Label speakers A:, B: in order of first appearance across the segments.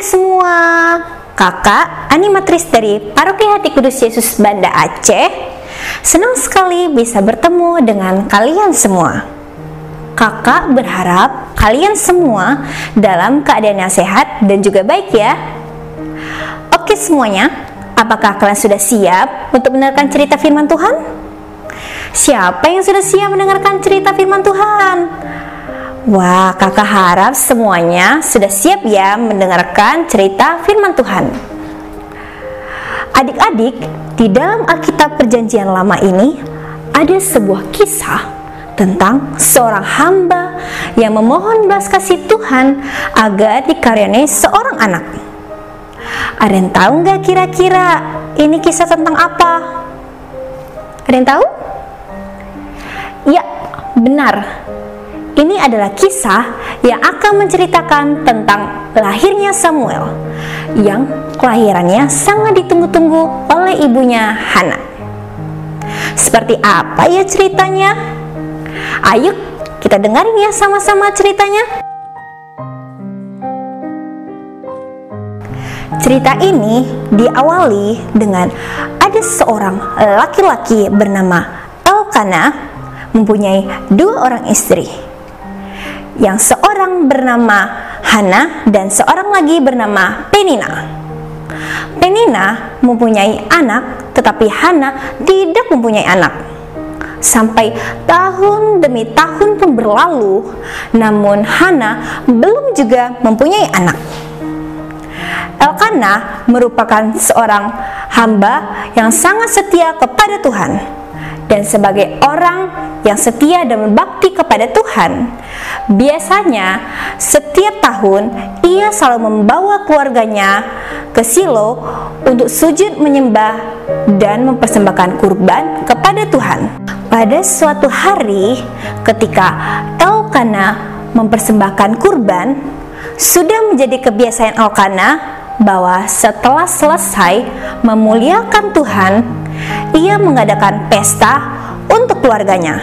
A: semua, kakak animatris dari Paroki Hati Kudus Yesus Banda Aceh. Senang sekali bisa bertemu dengan kalian semua. Kakak berharap kalian semua dalam keadaan yang sehat dan juga baik ya. Oke semuanya, apakah kalian sudah siap untuk mendengarkan cerita firman Tuhan? Siapa yang sudah siap mendengarkan cerita firman Tuhan? Wah, kakak harap semuanya sudah siap ya mendengarkan cerita firman Tuhan. Adik-adik, di dalam Alkitab Perjanjian Lama ini ada sebuah kisah tentang seorang hamba yang memohon belas kasih Tuhan agar dikaruniai seorang anak. Ada yang tahu nggak kira-kira ini kisah tentang apa? Ada yang tahu? Ya, benar. Ini adalah kisah yang akan menceritakan tentang lahirnya Samuel yang kelahirannya sangat ditunggu-tunggu oleh ibunya Hana. Seperti apa ya ceritanya? Ayo kita dengarin ya sama-sama ceritanya. Cerita ini diawali dengan ada seorang laki-laki bernama Elkana mempunyai 2 orang istri. Yang seorang bernama Hana dan seorang lagi bernama Penina. Penina mempunyai anak, tetapi Hana tidak mempunyai anak. Sampai tahun demi tahun pun berlalu, namun Hana belum juga mempunyai anak. Elkana merupakan seorang hamba yang sangat setia kepada Tuhan. Dan sebagai orang yang setia dan berbakti kepada Tuhan, biasanya setiap tahun ia selalu membawa keluarganya ke Silo untuk sujud menyembah dan mempersembahkan kurban kepada Tuhan. Pada suatu hari ketika Elkana mempersembahkan kurban, sudah menjadi kebiasaan Elkana bahwa setelah selesai memuliakan Tuhan, ia mengadakan pesta untuk keluarganya.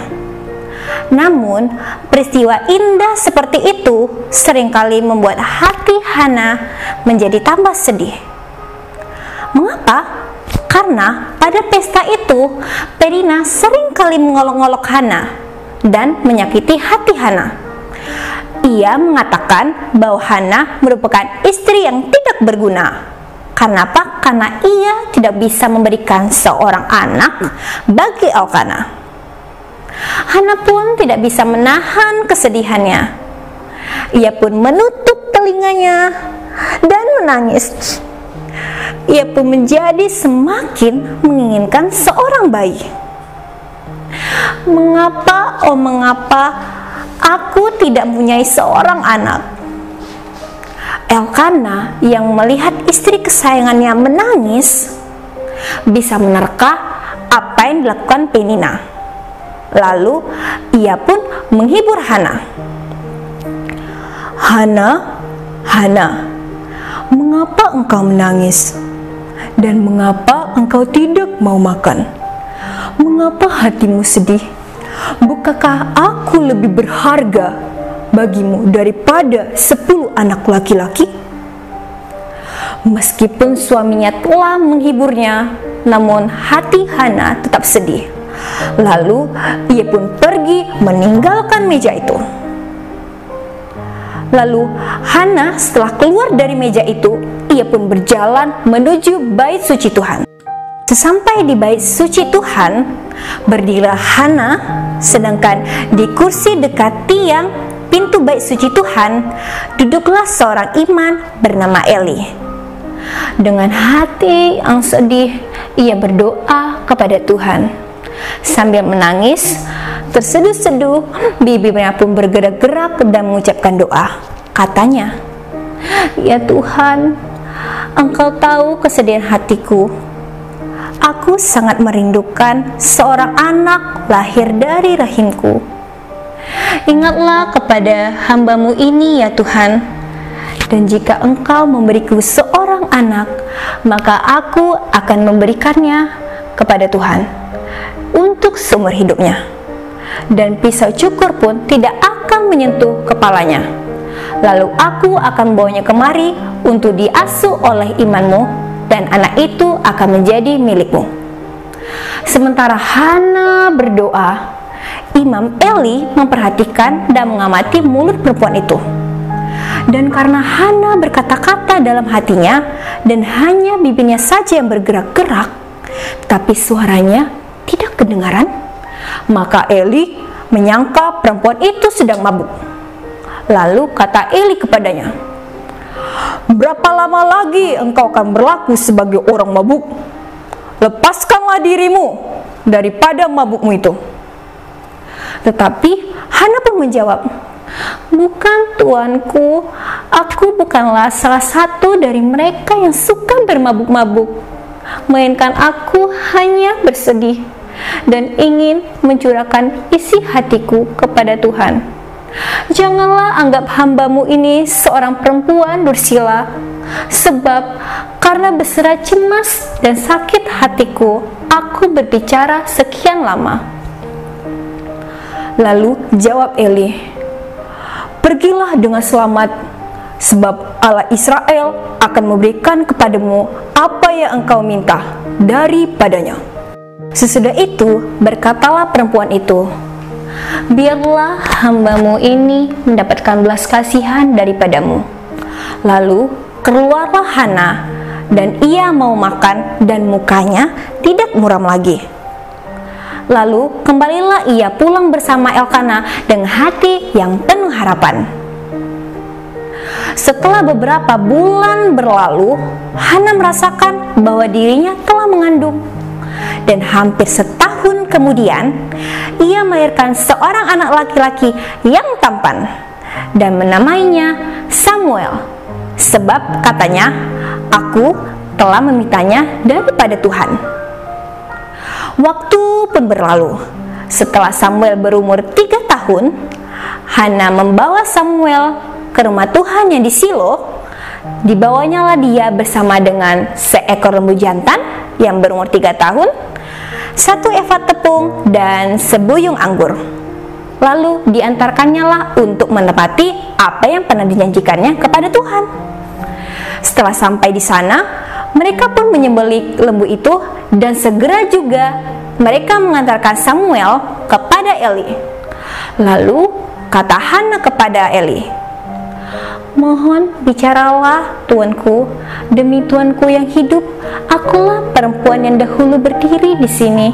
A: Namun, peristiwa indah seperti itu seringkali membuat hati Hana menjadi tambah sedih. Mengapa? Karena pada pesta itu, Penina seringkali mengolok-olok Hana dan menyakiti hati Hana. Ia mengatakan bahwa Hana merupakan istri yang tidak berguna. Kenapa? Karena ia tidak bisa memberikan seorang anak bagi Elkana. Hana pun tidak bisa menahan kesedihannya. Ia pun menutup telinganya dan menangis. Ia pun menjadi semakin menginginkan seorang bayi. Mengapa, oh mengapa, aku tidak mempunyai seorang anak? Elkana yang melihat istri kesayangannya menangis bisa menerka apa yang dilakukan Penina. Lalu ia pun menghibur Hana. Hana, mengapa engkau menangis? Dan mengapa engkau tidak mau makan? Mengapa hatimu sedih? Bukankah aku lebih berharga bagimu daripada 10 anak laki-laki? Meskipun suaminya telah menghiburnya, namun hati Hana tetap sedih. Lalu ia pun pergi meninggalkan meja itu. Lalu Hana setelah keluar dari meja itu, ia pun berjalan menuju bait suci Tuhan. Sesampai di bait suci Tuhan, berdirilah Hana, sedangkan di kursi dekat tiang pintu bait suci Tuhan, duduklah seorang imam bernama Eli. Dengan hati yang sedih, ia berdoa kepada Tuhan. Sambil menangis, terseduh-seduh, bibirnya pun bergerak-gerak dan mengucapkan doa. Katanya, "Ya Tuhan, Engkau tahu kesedihan hatiku. Aku sangat merindukan seorang anak lahir dari rahimku. Ingatlah kepada hamba-Mu ini ya Tuhan, dan jika Engkau memberiku seorang anak, maka aku akan memberikannya kepada Tuhan untuk seumur hidupnya, dan pisau cukur pun tidak akan menyentuh kepalanya. lalu aku akan membawanya kemari untuk diasuh oleh imanmu, dan anak itu akan menjadi milikmu." Sementara Hana berdoa, Imam Eli memperhatikan dan mengamati mulut perempuan itu. Dan karena Hana berkata-kata dalam hatinya dan hanya bibirnya saja yang bergerak-gerak, tapi suaranya tidak kedengaran, maka Eli menyangka perempuan itu sedang mabuk. Lalu kata Eli kepadanya, "Berapa lama lagi engkau akan berlaku sebagai orang mabuk? Lepaskanlah dirimu daripada mabukmu itu." Tetapi Hana pun menjawab, "Bukan, tuanku, aku bukanlah salah satu dari mereka yang suka bermabuk-mabuk, melainkan aku hanya bersedih dan ingin mencurahkan isi hatiku kepada Tuhan. Janganlah anggap hambamu ini seorang perempuan dursila, sebab karena berserat cemas dan sakit hatiku, aku berbicara sekian lama." Lalu jawab Eli, "Pergilah dengan selamat, sebab Allah Israel akan memberikan kepadamu apa yang engkau minta daripadanya." Sesudah itu berkatalah perempuan itu, "Biarlah hambamu ini mendapatkan belas kasihan daripadamu." Lalu keluarlah Hana, dan ia mau makan dan mukanya tidak muram lagi. Lalu kembalilah ia pulang bersama Elkana dengan hati yang penuh harapan. Setelah beberapa bulan berlalu, Hana merasakan bahwa dirinya telah mengandung. Dan hampir setahun kemudian, ia melahirkan seorang anak laki-laki yang tampan dan menamainya Samuel, sebab katanya, "Aku telah memintanya daripada Tuhan." Waktu pun berlalu. Setelah Samuel berumur 3 tahun, Hana membawa Samuel ke rumah Tuhan yang di Silo. Dibawanyalah dia bersama dengan seekor lembu jantan yang berumur 3 tahun, 1 eva tepung, dan sebuyung anggur. Lalu diantarkannyalah untuk menepati apa yang pernah dijanjikannya kepada Tuhan. Setelah sampai di sana, mereka pun menyembelih lembu itu, dan segera juga mereka mengantarkan Samuel kepada Eli. Lalu kata Hana kepada Eli, "Mohon bicaralah, tuanku, demi tuanku yang hidup, akulah perempuan yang dahulu berdiri di sini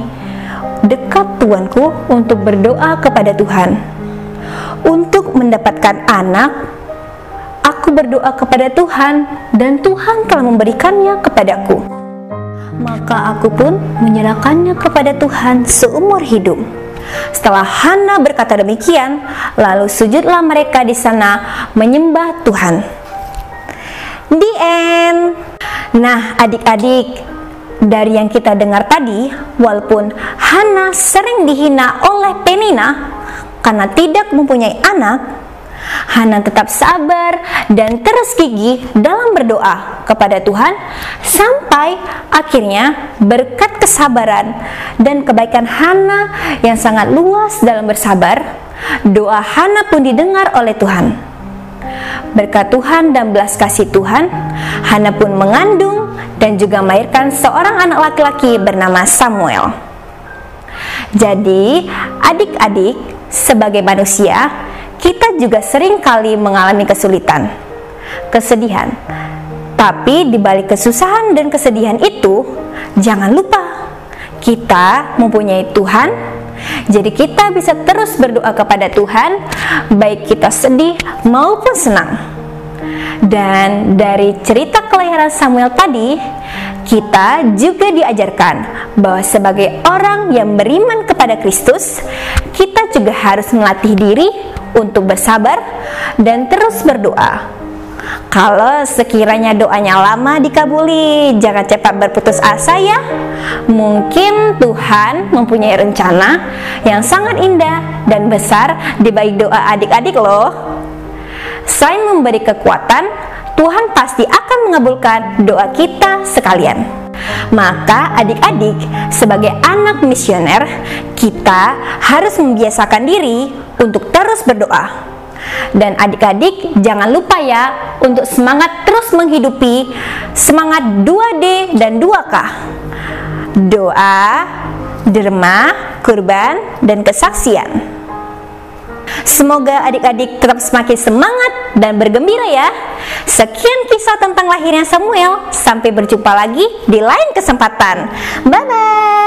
A: dekat tuanku untuk berdoa kepada Tuhan. Untuk mendapatkan anak, aku berdoa kepada Tuhan, dan Tuhan telah memberikannya kepadaku. Maka aku pun menyerahkannya kepada Tuhan seumur hidup." Setelah Hana berkata demikian, lalu sujudlah mereka di sana menyembah Tuhan. The end. Nah, adik-adik, dari yang kita dengar tadi, walaupun Hana sering dihina oleh Penina karena tidak mempunyai anak, Hana tetap sabar dan terus gigih dalam berdoa kepada Tuhan sampai akhirnya berkat kesabaran dan kebaikan Hana yang sangat luas dalam bersabar, doa Hana pun didengar oleh Tuhan. Berkat Tuhan dan belas kasih Tuhan, Hana pun mengandung dan juga melahirkan seorang anak laki-laki bernama Samuel. Jadi, adik-adik, sebagai manusia, kita juga sering kali mengalami kesulitan, kesedihan. Tapi di balik kesusahan dan kesedihan itu, jangan lupa kita mempunyai Tuhan. Jadi kita bisa terus berdoa kepada Tuhan, baik kita sedih maupun senang. Dan dari cerita kelahiran Samuel tadi, kita juga diajarkan bahwa sebagai orang yang beriman kepada Kristus, kita juga harus melatih diri untuk bersabar dan terus berdoa. Kalau sekiranya doanya lama dikabuli, jangan cepat berputus asa ya. Mungkin Tuhan mempunyai rencana yang sangat indah dan besar di balik doa adik-adik loh. Selain memberi kekuatan, Tuhan pasti akan mengabulkan doa kita sekalian. Maka adik-adik, sebagai anak misioner, kita harus membiasakan diri untuk terus berdoa. Dan adik-adik jangan lupa ya untuk semangat terus menghidupi semangat 2D dan 2K. Doa, derma, kurban, dan kesaksian. Semoga adik-adik tetap semakin semangat dan bergembira ya. Sekian kisah tentang lahirnya Samuel. Sampai berjumpa lagi di lain kesempatan. Bye-bye.